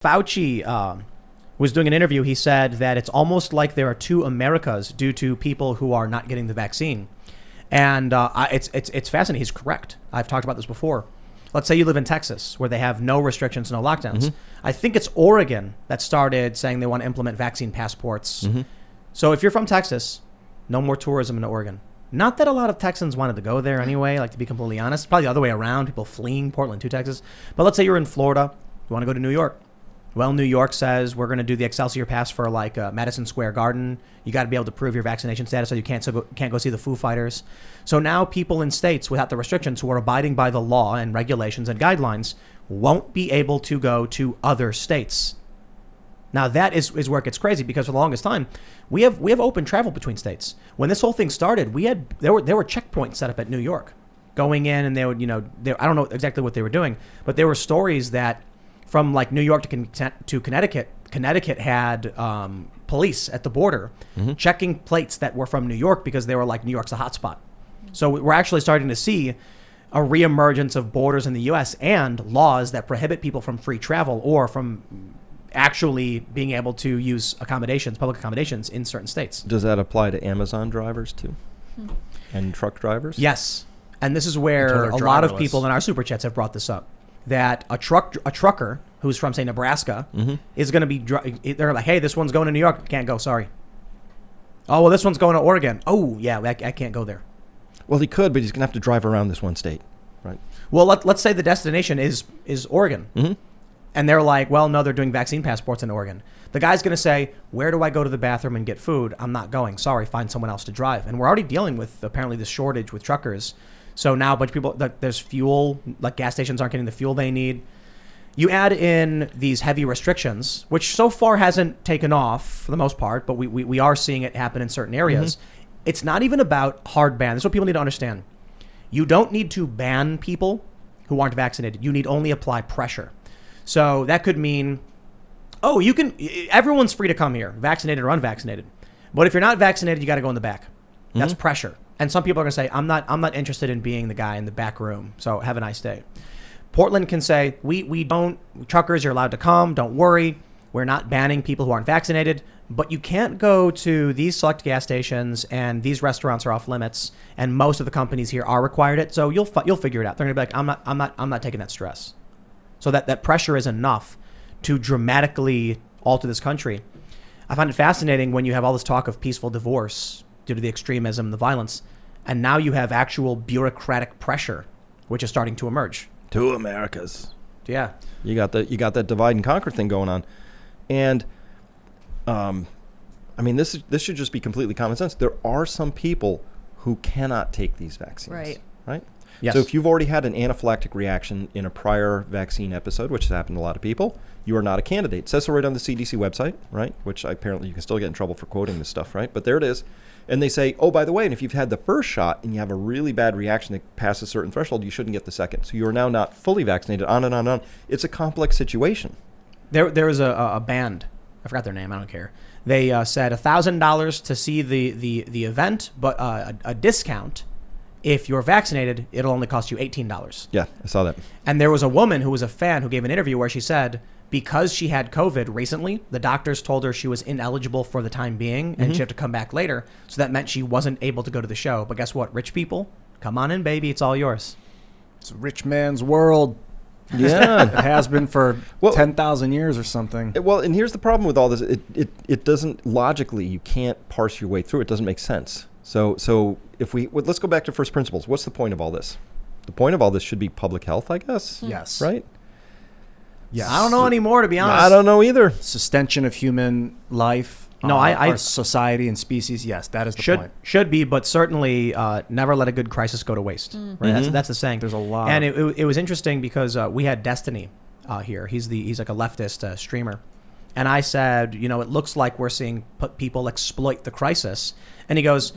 Fauci was doing an interview. He said that it's almost like there are two Americas due to people who are not getting the vaccine. And it's fascinating. He's correct. I've talked about this before. Let's say you live in Texas where they have no restrictions, no lockdowns. Mm-hmm. I think it's Oregon that started saying they want to implement vaccine passports. Mm-hmm. So if you're from Texas, no more tourism in Oregon. Not that a lot of Texans wanted to go there anyway, like to be completely honest. Probably the other way around, people fleeing Portland to Texas. But let's say you're in Florida, you want to go to New York. Well, New York says we're going to do the Excelsior Pass for like Madison Square Garden. You got to be able to prove your vaccination status, so you can't go see the Foo Fighters. So now people in states without the restrictions who are abiding by the law and regulations and guidelines won't be able to go to other states. Now that is where it gets crazy, because for the longest time we have open travel between states. When this whole thing started, there were checkpoints set up at New York, going in, and they would I don't know exactly what they were doing, but there were stories that from like New York to Connecticut. Connecticut had police at the border checking plates that were from New York because they were like, New York's a hotspot. So we're actually starting to see a reemergence of borders in the U.S. and laws that prohibit people from free travel or from actually being able to use public accommodations in certain states. Does that apply to Amazon drivers too? And truck drivers? Yes. And this is where a lot of people in our super chats have brought this up. That a trucker who's from, say, Nebraska is going to be, they're like, hey, this one's going to New York. Can't go, sorry. Oh, well, this one's going to Oregon. Oh, yeah, I can't go there. Well, he could, but he's going to have to drive around this one state, right? Well, let's say the destination is Oregon. Mm-hmm. And they're like, well, no, they're doing vaccine passports in Oregon. The guy's going to say, where do I go to the bathroom and get food? I'm not going. Sorry, find someone else to drive. And we're already dealing with, apparently, this shortage with truckers. So now a bunch of people, there's fuel, like gas stations aren't getting the fuel they need. You add in these heavy restrictions, which so far hasn't taken off for the most part, but we are seeing it happen in certain areas. Mm-hmm. It's not even about hard ban. This is what people need to understand. You don't need to ban people who aren't vaccinated. You need only apply pressure. So that could mean, everyone's free to come here, vaccinated or unvaccinated. But if you're not vaccinated, you got to go in the back. That's pressure. And some people are going to say, I'm not interested in being the guy in the back room. So have a nice day. Portland can say, truckers, you're allowed to come. Don't worry. We're not banning people who aren't vaccinated, but you can't go to these select gas stations, and these restaurants are off limits. And most of the companies here are required it. So you'll figure it out. They're going to be like, I'm not taking that stress. So that pressure is enough to dramatically alter this country. I find it fascinating when you have all this talk of peaceful divorce due to the extremism, the violence, and now you have actual bureaucratic pressure, which is starting to emerge. Two Americas. Yeah. You got that divide and conquer thing going on. And this should just be completely common sense. There are some people who cannot take these vaccines. Right? Yes. So if you've already had an anaphylactic reaction in a prior vaccine episode, which has happened to a lot of people, you are not a candidate. It says so right on the CDC website, right? Which apparently you can still get in trouble for quoting this stuff, right? But there it is. And they say, oh, by the way, and if you've had the first shot and you have a really bad reaction that passes a certain threshold, you shouldn't get the second. So you are now not fully vaccinated, on and on and on. It's a complex situation. There was a band. I forgot their name. I don't care. They said $1,000 to see the event, but a discount. If you're vaccinated, it'll only cost you $18. Yeah, I saw that. And there was a woman who was a fan who gave an interview where she said, because she had COVID recently, the doctors told her she was ineligible for the time being and she'd have to come back later. So that meant she wasn't able to go to the show. But guess what? Rich people, come on in, baby. It's all yours. It's a rich man's world. Yeah. It has been for 10,000 years or something. Well, and here's the problem with all this. It doesn't, logically, you can't parse your way through. It doesn't make sense. So if let's go back to first principles. What's the point of all this? The point of all this should be public health, I guess. Yes. Right? Yeah. I don't know anymore, to be honest. I don't know either. Sustention of human life. No, our society and species. Yes, that is the point. Should be, but certainly never let a good crisis go to waste. Right? That's the saying. There's a lot. And it was interesting because we had Destiny here. He's like a leftist streamer. And I said, it looks like we're seeing people exploit the crisis. And he goes,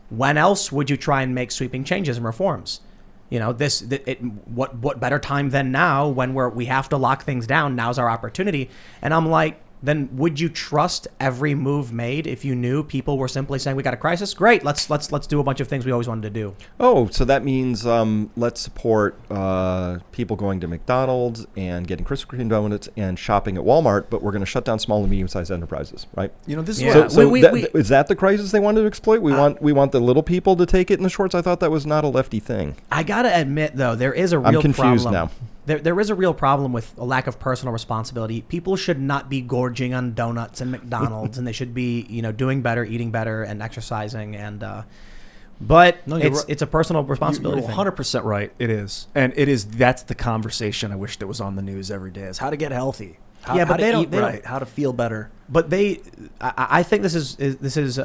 when else would you try and make sweeping changes and reforms? What better time than now when we have to lock things down? Now's our opportunity. And I'm like, then would you trust every move made if you knew people were simply saying we got a crisis? Great, let's do a bunch of things we always wanted to do. Oh, so that means let's support people going to McDonald's and getting Krispy Kreme donuts and shopping at Walmart, but we're going to shut down small and medium-sized enterprises, right? This is is that the crisis they wanted to exploit? We want the little people to take it in the shorts. I thought that was not a lefty thing. I gotta admit, though, there is a real problem. I'm confused now. There is a real problem with a lack of personal responsibility. People should not be gorging on donuts and McDonald's, and they should be, doing better, eating better, and exercising. And it's a personal responsibility. You're 100% right. It is, and it is. That's the conversation I wish that was on the news every day: is how to get healthy. How to eat right, how to feel better. But I think this is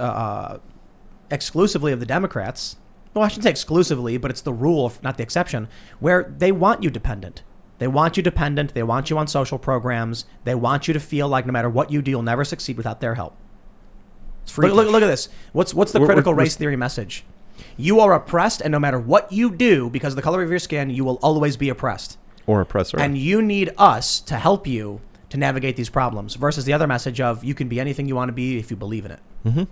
exclusively of the Democrats. Well, I shouldn't say exclusively, but it's the rule, not the exception, where they want you dependent. They want you dependent. They want you on social programs. They want you to feel like no matter what you do, you'll never succeed without their help. Look at this. What's the critical race theory message? You are oppressed, and no matter what you do, because of the color of your skin, you will always be oppressed. Or oppressor. And you need us to help you to navigate these problems, versus the other message of you can be anything you want to be if you believe in it. Mm-hmm.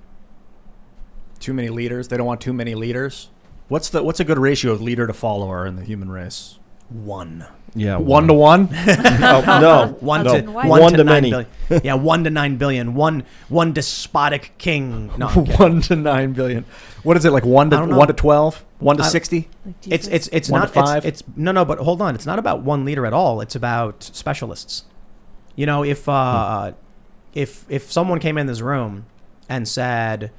Too many leaders. They don't want too many leaders. What's a good ratio of leader to follower in the human race? 1. Yeah, 1 to 1. No, 1 to 9 billion. Yeah, 1 to 9 billion. One despotic king. No, 1 to 9 billion. What is it, like 1 to 12? 1 to 60? It's 1 not to 5? It's no, but hold on. It's not about one leader at all. It's about specialists. If someone came in this room and said,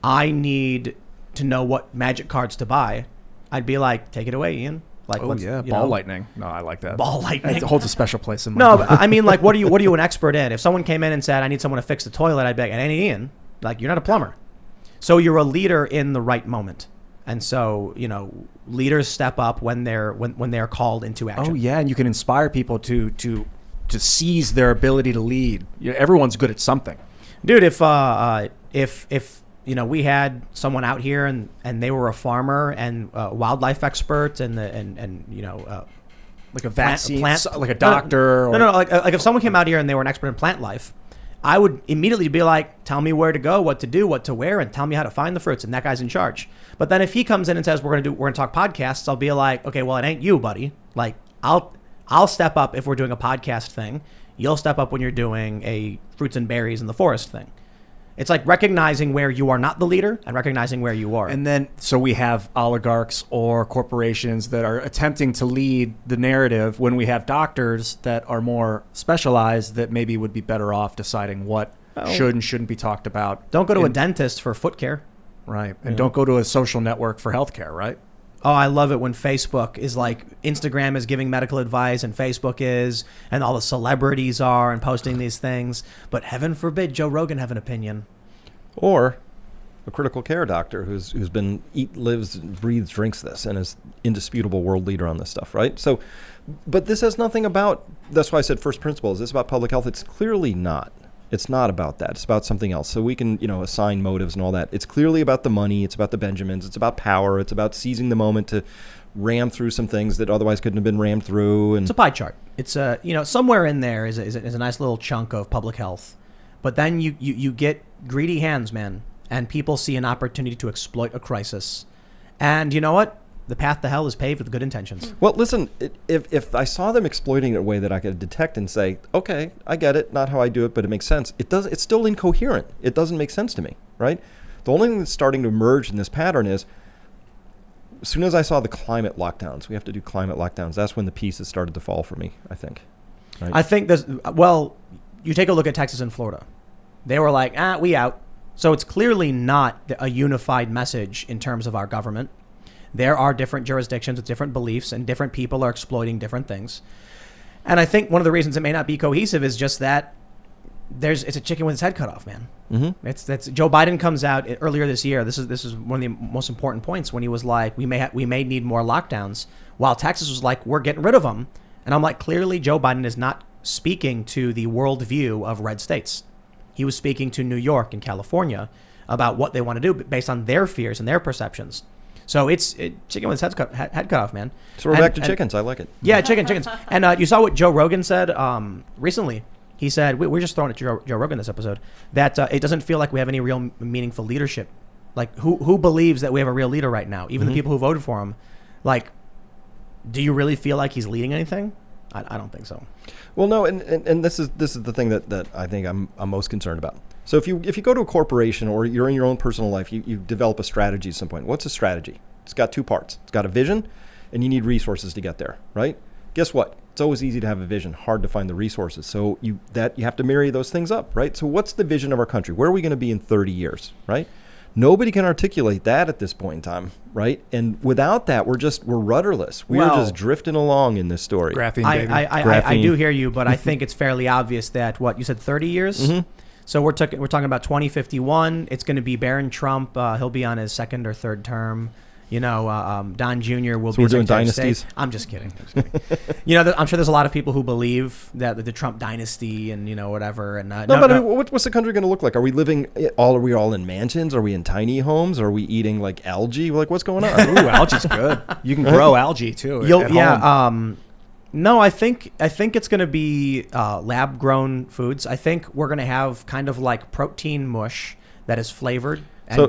I need to know what magic cards to buy, I'd be like, take it away, Ian. Like, ball lightning. No, I like that. Ball lightning. It holds a special place in my No, but I mean, like, what are you an expert in? If someone came in and said, I need someone to fix the toilet, I'd be like, it ain't Ian. Like, you're not a plumber. So you're a leader in the right moment. And so, leaders step up when they're called into action. Oh, yeah, and you can inspire people to seize their ability to lead. Everyone's good at something. Dude, if we had someone out here and they were a farmer and a wildlife expert and like a vaccine, like a doctor. No. Like if someone came out here and they were an expert in plant life, I would immediately be like, tell me where to go, what to do, what to wear, and tell me how to find the fruits. And that guy's in charge. But then if he comes in and says we're gonna talk podcasts, I'll be like, okay, well, it ain't you, buddy. Like I'll step up if we're doing a podcast thing. You'll step up when you're doing a fruits and berries in the forest thing. It's like recognizing where you are not the leader and recognizing where you are. And then, so we have oligarchs or corporations that are attempting to lead the narrative when we have doctors that are more specialized that maybe would be better off deciding what should and shouldn't be talked about. Don't go to a dentist for foot care. Right. And don't go to a social network for healthcare, right? Oh, I love it when Facebook is like, Instagram is giving medical advice and Facebook is, and all the celebrities are and posting these things. But heaven forbid Joe Rogan have an opinion. Or a critical care doctor who's been lives, breathes, drinks this and is indisputable world leader on this stuff, right? So, but this has nothing about, that's why I said first principle. Is this about public health? It's clearly not. It's not about that. It's about something else. So we can, assign motives and all that. It's clearly about the money. It's about the Benjamins. It's about power. It's about seizing the moment to ram through some things that otherwise couldn't have been rammed through. And it's a pie chart. It's somewhere in there is a nice little chunk of public health, but then you get greedy hands, man, and people see an opportunity to exploit a crisis, and you know what? The path to hell is paved with good intentions. Well, listen, if I saw them exploiting it in a way that I could detect and say, okay, I get it, not how I do it, but it makes sense. It's still incoherent. It doesn't make sense to me, right? The only thing that's starting to emerge in this pattern is, as soon as I saw the climate lockdowns, we have to do climate lockdowns, that's when the pieces started to fall for me, I think. Right? I think you take a look at Texas and Florida. They were like, we out. So it's clearly not a unified message in terms of our government. There are different jurisdictions with different beliefs, and different people are exploiting different things. And I think one of the reasons it may not be cohesive is just that it's a chicken with its head cut off, man. Mm-hmm. That's Joe Biden comes out earlier this year. This is one of the most important points when he was like, we may need more lockdowns, while Texas was like, we're getting rid of them. And I'm like, clearly Joe Biden is not speaking to the worldview of red states. He was speaking to New York and California about what they want to do based on their fears and their perceptions. So it's chicken with its head cut off, man. So we're back to chickens. I like it. Yeah, chickens. And you saw what Joe Rogan said recently. He said, we're just throwing it to Joe Rogan this episode, that it doesn't feel like we have any real meaningful leadership. Like, who believes that we have a real leader right now? Even the people who voted for him. Like, do you really feel like he's leading anything? I don't think so. Well, no, and this is the thing that I think I'm most concerned about. So if you go to a corporation or you're in your own personal life, you develop a strategy at some point. What's a strategy? It's got two parts. It's got a vision, and you need resources to get there, right? Guess what? It's always easy to have a vision, hard to find the resources. So you have to marry those things up, right? So what's the vision of our country? Where are we going to be in 30 years, right? Nobody can articulate that at this point in time, right? And without that, we're rudderless. We're just drifting along in this story. Graphene, baby. I do hear you, but I think it's fairly obvious that, what, you said 30 years? Mm-hmm. So we're talking about 2051. It's going to be Barron Trump. He'll be on his second or third term. You know, Don Jr. will be. We're doing dynasties. I'm just kidding. You know, I'm sure there's a lot of people who believe that the Trump dynasty and whatever. And I mean, what's the country going to look like? Are we living? Are we all in mansions? Are we in tiny homes? Are we eating like algae? Like, what's going on? Ooh, algae's good. You can grow algae too. No, I think it's going to be lab grown foods. I think we're going to have kind of like protein mush that is flavored.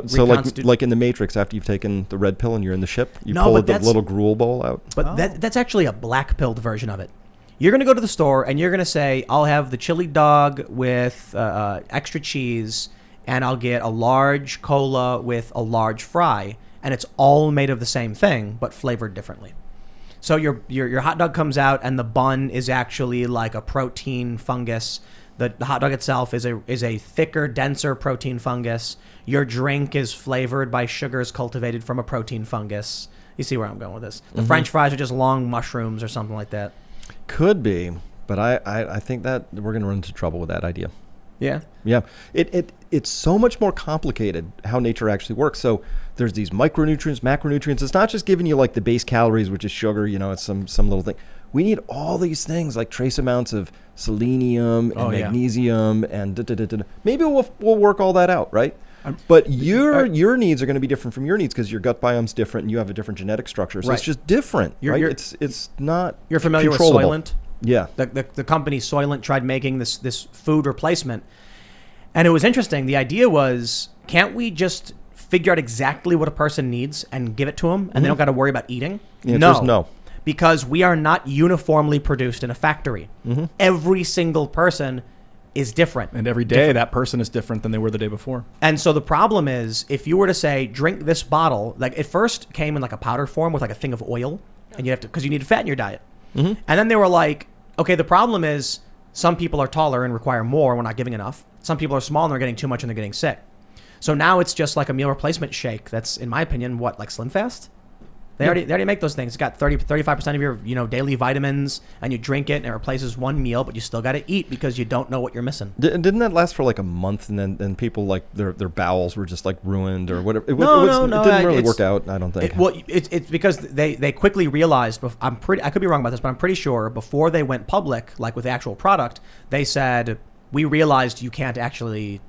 So like in the Matrix, after you've taken the red pill and you're in the ship, you pull the little gruel bowl out. But that's actually a black pilled version of it. You're going to go to the store and you're going to say, I'll have the chili dog with extra cheese, and I'll get a large cola with a large fry, and it's all made of the same thing but flavored differently. So your hot dog comes out and the bun is actually like a protein fungus. The hot dog itself is a thicker, denser protein fungus. Your drink is flavored by sugars cultivated from a protein fungus. You see where I'm going with this. The French fries are just long mushrooms or something like that. Could be, but I think that we're going to run into trouble with that idea. Yeah? Yeah. It's so much more complicated how nature actually works. So there's these micronutrients, macronutrients. It's not just giving you like the base calories, which is sugar, it's some little thing. We need all these things, like trace amounts of selenium and magnesium and maybe we'll work all that out, right? But your needs are going to be different from your needs because your gut biome's different and you have a different genetic structure. So it's just different, right? It's not You're familiar with Soylent? Yeah. The company Soylent tried making this food replacement. And it was interesting. The idea was, can't we just figure out exactly what a person needs and give it to them and they don't got to worry about eating? No. Because we are not uniformly produced in a factory. Mm-hmm. Every single person is different. And every day that person is different than they were the day before. And so the problem is, if you were to say, drink this bottle, like it first came in like a powder form with like a thing of oil, and you have to, because you need fat in your diet. Mm-hmm. And then they were like, okay, the problem is some people are taller and require more and we're not giving enough. Some people are small and they're getting too much and they're getting sick. So now it's just like a meal replacement shake that's, in my opinion, like Slim Fast? They already make those things. It's got 35% of your daily vitamins, and you drink it, and it replaces one meal, but you still got to eat because you don't know what you're missing. Didn't that last for like a month, and then people like their bowels were just like ruined or whatever? It didn't really work out, I don't think. It's because they quickly realized. I could be wrong about this, but I'm pretty sure before they went public, like with the actual product, they said, we realized you can't actually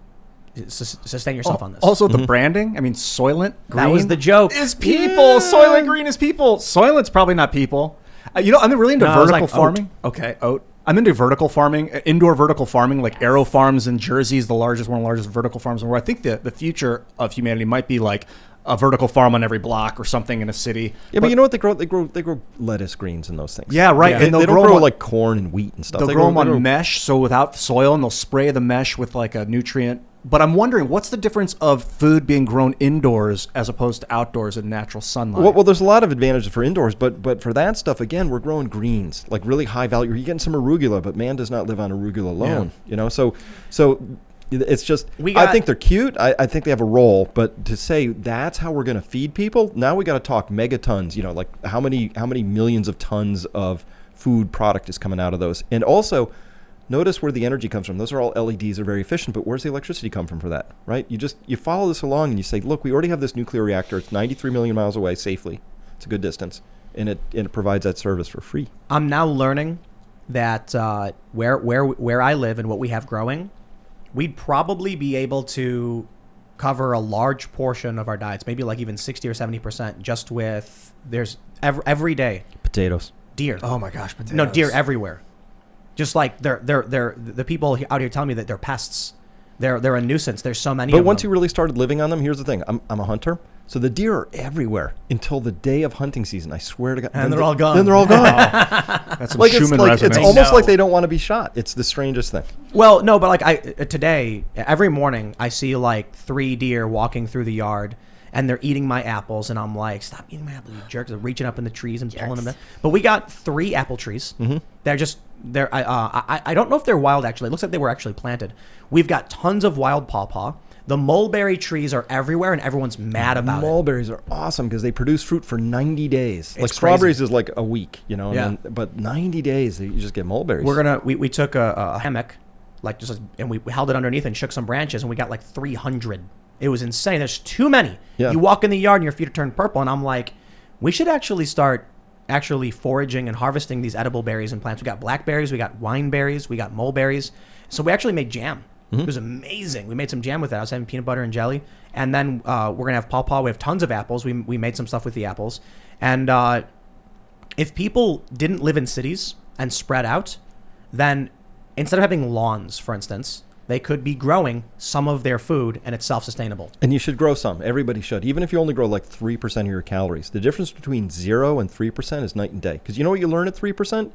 sustain yourself on this. Also, the branding. I mean, Soylent Green. That was the joke. Is people. Yeah. Soylent Green is people. Soylent's probably not people. I'm really into vertical farming. Oat. Okay, oat. I'm into vertical farming, indoor vertical farming, like Aero Farms in Jersey is one of the largest vertical farms in the world. I think the future of humanity might be like a vertical farm on every block or something in a city. Yeah, but you know what they grow? They grow lettuce greens and those things. Yeah, right. Yeah. And they don't grow like corn and wheat and stuff. They'll grow them on mesh, so without soil, and they'll spray the mesh with like a nutrient. But I'm wondering, what's the difference of food being grown indoors as opposed to outdoors in natural sunlight? Well, there's a lot of advantages for indoors, but for that stuff, again, we're growing greens, like really high value. You're getting some arugula, but man does not live on arugula alone. Yeah. So it's just, I think they're cute. I think they have a role, but to say that's how we're going to feed people, now we got to talk megatons, like how many millions of tons of food product is coming out of those. And also, notice where the energy comes from. Those are all LEDs, are very efficient, but where's the electricity come from for that, right? You follow this along and you say, look, we already have this nuclear reactor. It's 93 million miles away safely. It's a good distance, and it provides that service for free. I'm now learning that where I live and what we have growing, we'd probably be able to cover a large portion of our diets, maybe like even 60 or 70%, just with, there's every day. Potatoes. Deer. Oh my gosh, potatoes. No, deer everywhere. Just like they're the people out here telling me that they're pests. They're a nuisance. There's so many. But once you really started living on them, here's the thing. I'm a hunter. So the deer are everywhere until the day of hunting season. I swear to God. And they're all gone. Then they're all gone. That's some Like Schumann it's resonance. almost like they don't want to be shot. It's the strangest thing. Well, no, but like today, every morning I see like 3 deer walking through the yard, and they're eating my apples, and I'm like, stop eating my apples, you jerks! They're reaching up in the trees and pulling them in. But we got 3 apple trees. Mm-hmm. I don't know if they're wild actually. It looks like they were actually planted. We've got tons of wild pawpaw. The mulberry trees are everywhere, and everyone's mad about it. Mulberries are awesome because they produce fruit for 90 days. It's like crazy. strawberries is like a week, you know. Yeah. And then, but 90 days, you just get mulberries. We took a hammock, and we held it underneath and shook some branches, and we got like 300. It was insane. There's too many. Yeah. You walk in the yard and your feet are turned purple, and I'm like, we should actually start foraging and harvesting these edible berries and plants. We got blackberries, we got wineberries, we got mulberries. So we actually made jam. It was amazing. We made some jam with that. I was having peanut butter and jelly. And then we're going to have pawpaw. We have tons of apples. We made some stuff with the apples. And if people didn't live in cities and spread out, then instead of having lawns, for instance, they could be growing some of their food, and it's self-sustainable. And you should grow some. Everybody should. Even if you only grow like 3% of your calories. The difference between 0 and 3% is night and day. Because you know what you learn at 3%? You're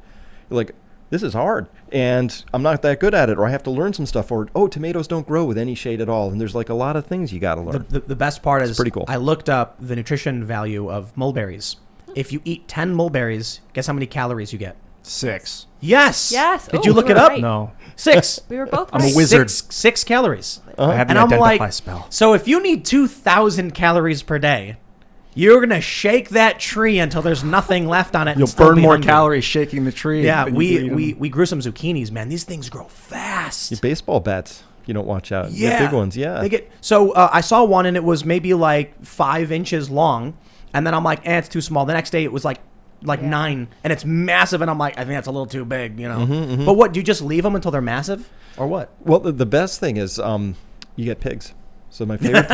like, this is hard, and I'm not that good at it, or I have to learn some stuff, or, tomatoes don't grow with any shade at all. And there's like a lot of things you got to learn. The best part is pretty cool. I looked up the nutrition value of mulberries. If you eat 10 mulberries, guess how many calories you get? 6. Yes. Yes. Did Oh, you look we it were up? right. No. 6. We were both I'm a right. wizard. 6 calories. I have the And I'm identify like, spell. so if you need 2,000 calories per day, you're gonna shake that tree until there's nothing left on it. You'll and still burn be more hungry. calories shaking the tree. Yeah, than you do eating them. we grew some zucchinis, man. These things grow fast. Your baseball bats, if you don't watch out. Yeah, The big ones, yeah. They get so. I saw one and it was maybe like 5 inches long, and then I'm like, it's too small. The next day it was like 9, and it's massive, and I'm like, I think that's a little too big, you know. But what? Do you just leave them until they're massive, or what? Well, the best thing is you get pigs. So my favorite,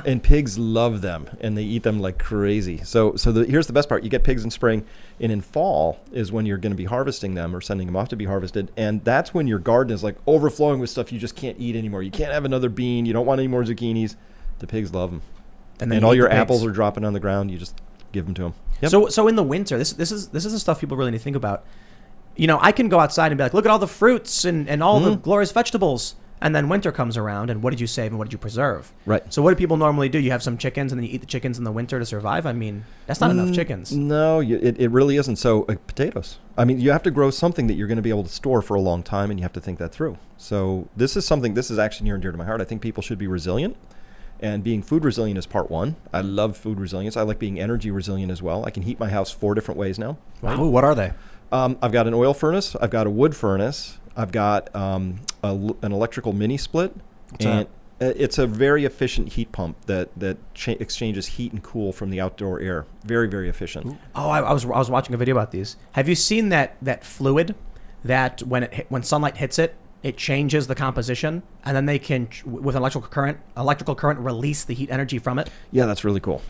and pigs love them, and they eat them like crazy. So here's the best part: you get pigs in spring, and in fall is when you're going to be harvesting them or sending them off to be harvested, and that's when your garden is like overflowing with stuff you just can't eat anymore. You can't have another bean. You don't want any more zucchinis. The pigs love them, and all your apples are dropping on the ground. You just give them to them. Yep. So in the winter, this is the stuff people really need to think about. You know, I can go outside and be like, look at all the fruits and all the glorious vegetables. And then winter comes around, and what did you save and what did you preserve? Right. So what do people normally do? You have some chickens, and then you eat the chickens in the winter to survive? I mean, that's not enough chickens. No, it really isn't. So potatoes. I mean, you have to grow something that you're going to be able to store for a long time, and you have to think that through. So this is actually near and dear to my heart. I think people should be resilient, and being food resilient is part one. I love food resilience. I like being energy resilient as well. I can heat my house 4 different ways now. Right. Ooh, what are they? I've got an oil furnace. I've got a wood furnace. I've got an electrical mini split. It's a very efficient heat pump that exchanges heat and cool from the outdoor air. Very, very efficient. Ooh. Oh, I was watching a video about these. Have you seen that fluid that when sunlight hits it, it changes the composition, and then they can, with electrical current, release the heat energy from it? Yeah, that's really cool.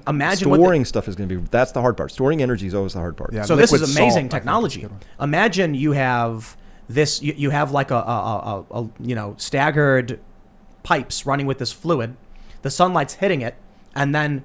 Imagine storing stuff is going to be, that's the hard part. Storing energy is always the hard part. Yeah, so this is liquid amazing salt, I think, technology. is a good one. Imagine you have this, you have like a staggered pipes running with this fluid. The sunlight's hitting it, and then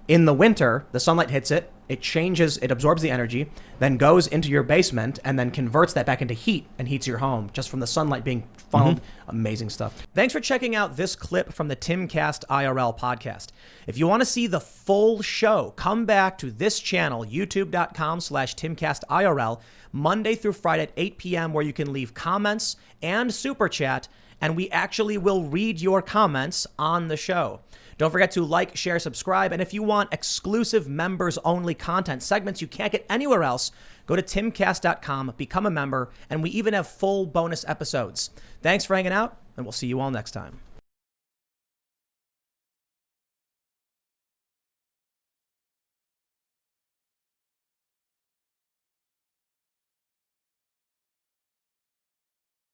in the winter, the sunlight hits it. It absorbs the energy, then goes into your basement, and then converts that back into heat and heats your home just from the sunlight being funneled. Amazing stuff. Thanks for checking out this clip from the Timcast IRL podcast. If you want to see the full show, come back to this channel, youtube.com/TimcastIRL, Monday through Friday at 8 p.m., where you can leave comments and super chat, and we actually will read your comments on the show. Don't forget to like, share, subscribe, and if you want exclusive members-only content, segments you can't get anywhere else, go to timcast.com, become a member, and we even have full bonus episodes. Thanks for hanging out, and we'll see you all next time.